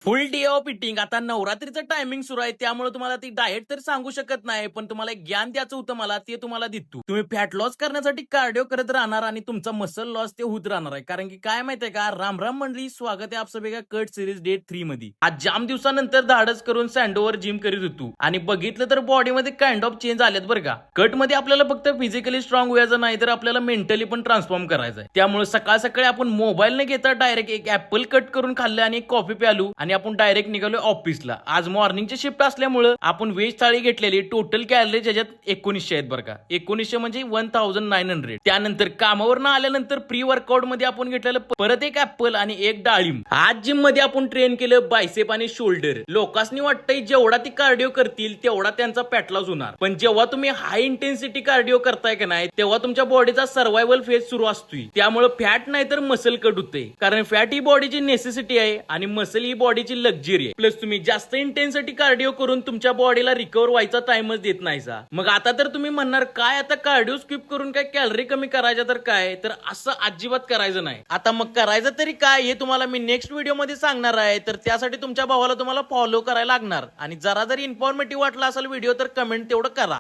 Full day of eating. आता नवरात्रीचं timing सुरू आहे, त्यामुळे तुम्हाला ती डाएट तर सांगू शकत नाही, पण तुम्हाला एक ज्ञान द्यायचं होतं मला, ते तुम्हाला देतो. तुम्ही फॅट लॉस करण्यासाठी कार्डिओ करत राहणार आणि तुमचा मसल लॉस ते होत राहणार आहे. कारण की काय माहितीये का, राम राम मंडळी, स्वागत आहे आप सगळ्या कट सिरीज डे 3 मध्ये. आज जाम दिवसानंतर धाडस करून सँडोवर जिम करीत होतो आणि बघितलं तर बॉडीमध्ये काइंड ऑफ चेंज आलेत बरं का. कट मध्ये आपल्याला फक्त फिजिकली स्ट्रॉंग व्हायचं नाही, तर आपल्याला मेंटली पण ट्रान्सफॉर्म करायचं आहे. त्यामुळे सकाळ सकाळी आपण मोबाईल न घेता डायरेक्ट एक ऍपल कट करून खाल्लं आणि एक कॉफी प्यालू आणि आपण डायरेक्ट निघालो ऑफिसला. आज मॉर्निंगची शिफ्ट असल्यामुळे आपण व्हेज थाळी घेतलेली. टोटल कॅलरीज याच्यात 1900 आहेत बरं का. 1900 म्हणजे 1900. त्यानंतर कामावर आल्यानंतर प्री वर्कआउट मध्ये आपण घेतलेलं परत एक ऍपल आणि एक डाळिंब. आज जिम मध्ये आपण ट्रेन केलं बायसेप आणि शोल्डर. लोकांनी वाटतंय जेवढा ती कार्डिओ करतील तेवढा त्यांचा फॅट लॉस होणार, पण जेव्हा तुम्ही हाय इंटेन्सिटी कार्डिओ करताय का नाही, तेव्हा तुमच्या बॉडीचा सर्व्हायवल फेज सुरू असतोय. त्यामुळे फॅट नाही तर मसल कट होते, कारण फॅट ही बॉडीची नेसेसिटी आहे आणि मसल ही बॉडीची लक्झरी आहे. प्लस तुम्ही जास्त इंटेन्सिटी कार्डिओ करून तुमच्या बॉडीला रिकव्हर व्हायचा टाइमच देत नाहीसा. मग आता तर तुम्ही म्हणणार काय आता कार्डिओ स्किप करून काय कॅलरी कमी करायच्या, तर काय, तर असं अजिबात करायचं नाही. आता मग करायचं तरी काय हे तुम्हाला मी नेक्स्ट व्हिडिओ मध्ये सांगणार आहे. तर त्यासाठी तुमच्या भावाला तुम्हाला फॉलो करायला लागणार आणि जरा जरी इन्फॉर्मेटिव्ह वाटला असेल व्हिडिओ तर कमेंट तेवढं करा.